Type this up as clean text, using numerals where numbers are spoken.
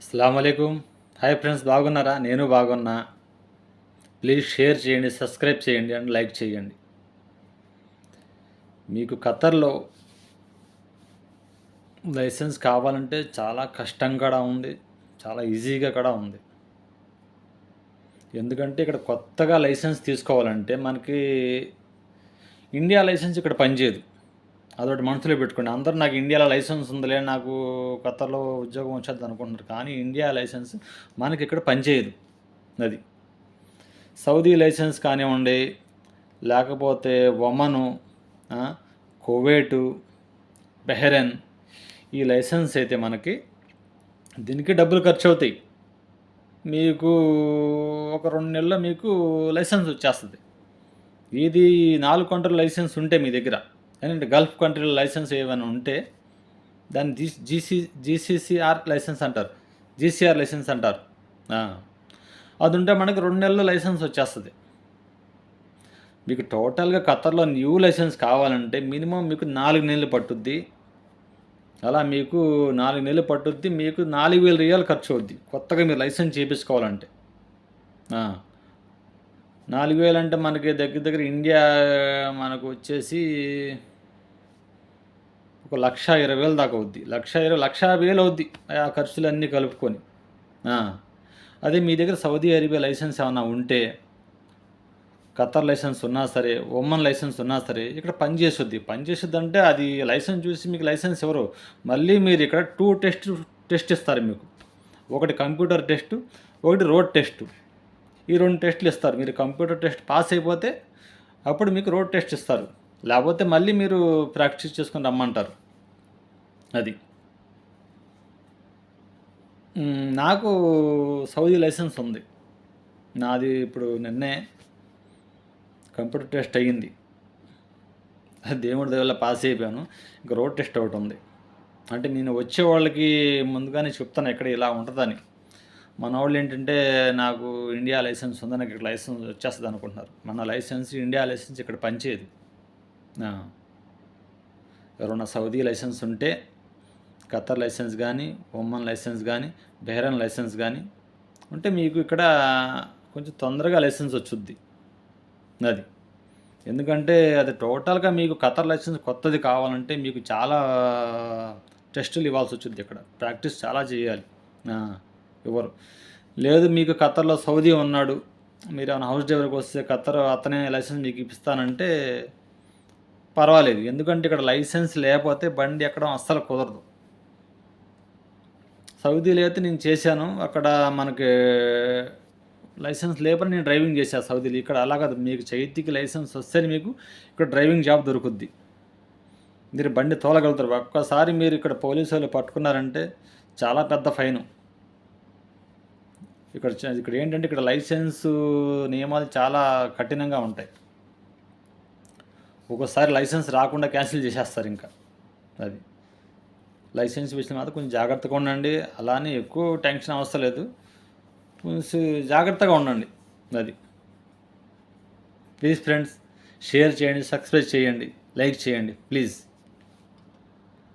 అస్సలాముఅలైకుం. Hi friends, బాగున్నారా? నేను బాగున్నా. ప్లీజ్ షేర్ చేయండి, సబ్స్క్రైబ్ చేయండి అండ్ లైక్ చేయండి. మీకు ఖతర్‌లో లైసెన్స్ కావాలంటే చాలా కష్టం కూడా ఉంది. చాలా ఈజీగా కూడా ఉంది. ఎందుకంటే ఇక్కడ కొత్తగా లైసెన్స్ తీసుకోవాలంటే మనకి ఇండియా లైసెన్స్ ఇక్కడ పనిచేయదు. అదొకటి మనసులో పెట్టుకోండి. అందరూ నాకు ఇండియాలో లైసెన్స్ ఉందిలే, నాకు ఖతర్‌లో ఉద్యోగం వచ్చేద్ది అనుకుంటున్నారు. కానీ ఇండియా లైసెన్స్ మనకి ఇక్కడ పనిచేయదు. అది. సౌదీ లైసెన్స్ కానివ్వండి, లేకపోతే ఒమను, కువైటు, బెహ్రెన్, ఈ లైసెన్స్ అయితే మనకి దీనికి డబ్బులు ఖర్చు అవుతాయి. మీకు ఒక 2 నెలల్లో మీకు లైసెన్స్ వచ్చేస్తుంది. ఇది 4 కంట్రీల లైసెన్స్ ఉంటే మీ దగ్గర, ఏంటంటే గల్ఫ్ కంట్రీల లైసెన్స్ ఏమైనా ఉంటే దాన్ని జీసీసీఆర్ లైసెన్స్ అంటారు, జీసీఆర్ లైసెన్స్ అంటారు. అది ఉంటే మనకి 2 నెలల్లో లైసెన్స్ వచ్చేస్తుంది. మీకు టోటల్గా ఖతర్‌లో న్యూ లైసెన్స్ కావాలంటే మినిమం మీకు 4 నెలలు పట్టుద్ది. అలా మీకు 4 నెలలు పట్టుద్ది. మీకు 4000 రియాల్ ఖర్చు అవుద్ది కొత్తగా మీరు లైసెన్స్ చేయించుకోవాలంటే. 4000 అంటే మనకి దగ్గర దగ్గర ఇండియా మనకు వచ్చేసి ఒక 1,20,000 దాకా అవుద్ది. 1,50,000 అవుద్ది ఆ ఖర్చులన్నీ కలుపుకొని. అదే మీ దగ్గర సౌదీ అరేబియా లైసెన్స్ ఏమన్నా ఉంటే, ఖతర్ లైసెన్స్ ఉన్నా సరే, ఒమన్ లైసెన్స్ ఉన్నా సరే, ఇక్కడ పనిచేస్తుంది. అంటే అది లైసెన్స్ చూసి మీకు లైసెన్స్ ఇవ్వరు. మళ్ళీ మీరు ఇక్కడ 2 టెస్ట్ ఇస్తారు మీకు. ఒకటి కంప్యూటర్ టెస్టు, ఒకటి రోడ్ టెస్టు. ఈ 2 టెస్టులు ఇస్తారు. మీరు కంప్యూటర్ టెస్ట్ పాస్ అయిపోతే అప్పుడు మీకు రోడ్ టెస్ట్ ఇస్తారు. లేకపోతే మళ్ళీ మీరు ప్రాక్టీస్ చేసుకొని రమ్మంటారు. అది. నాకు సౌదీ లైసెన్స్ ఉంది. నాది ఇప్పుడు నిన్నే కంప్యూటర్ టెస్ట్ అయ్యింది. దేవుడి దయ వల్ల పాస్ అయిపోయాను. ఇంకా రోడ్ టెస్ట్ ఒకటి ఉంది. అంటే నేను వచ్చే వాళ్ళకి ముందుగానే చెప్తాను ఇక్కడ ఇలా ఉంటుందని. మన వాళ్ళు ఏంటంటే నాకు ఇండియా లైసెన్స్ ఉంది, నాకు ఇక్కడ లైసెన్స్ వచ్చేస్తుంది అనుకుంటున్నారు. మన లైసెన్స్ ఇండియా లైసెన్స్ ఇక్కడ పనిచేయదు. ఎవరన్నా సౌదీ లైసెన్స్ ఉంటే ఖతర్ లైసెన్స్ కానీ, ఒమన్ లైసెన్స్ కానీ, బెహ్రెన్ లైసెన్స్ కానీ ఉంటే మీకు ఇక్కడ కొంచెం తొందరగా లైసెన్స్ వచ్చుద్ది. అది. ఎందుకంటే అది టోటల్గా మీకు ఖతర్ లైసెన్స్ కొత్తది కావాలంటే మీకు చాలా టెస్టులు ఇవ్వాల్సి వచ్చింది. ఇక్కడ ప్రాక్టీస్ చాలా చేయాలి. ఎవరు లేదు, మీకు ఖతర్లో సౌదీ ఉన్నాడు, మీరు ఏమైనా హౌస్ డ్రైవర్కి వస్తే ఖతర్ అతనే లైసెన్స్ మీకు ఇప్పిస్తానంటే పర్వాలేదు. ఎందుకంటే ఇక్కడ లైసెన్స్ లేకపోతే బండి ఎక్కడం అస్సలు కుదరదు. సౌదీలో అయితే నేను చేశాను, అక్కడ మనకి లైసెన్స్ లేకపోతే నేను డ్రైవింగ్ చేశాను సౌదీలో. ఇక్కడ అలా కాదు, మీకు చేతికి లైసెన్స్ వస్తేనే మీకు ఇక్కడ డ్రైవింగ్ జాబ్ దొరుకుద్ది, మీరు బండి తోలగలుగుతారు. ఒక్కసారి మీరు ఇక్కడ పోలీసు వాళ్ళు పట్టుకున్నారంటే చాలా పెద్ద ఫైను. ఇక్కడ ఏంటంటే ఇక్కడ లైసెన్స్ నియమాలు చాలా కఠినంగా ఉంటాయి. ఒక్కోసారి లైసెన్స్ రాకుండా క్యాన్సిల్ చేసేస్తారు ఇంకా. అది లైసెన్స్ విషయం మాత్రం కొంచెం జాగ్రత్తగా ఉండండి. అలానే ఎక్కువ టెన్షన్ అవసరం లేదు, కొంచెం జాగ్రత్తగా ఉండండి. అది. ప్లీజ్ ఫ్రెండ్స్, షేర్ చేయండి, సబ్స్క్రైబ్ చేయండి, లైక్ చేయండి ప్లీజ్.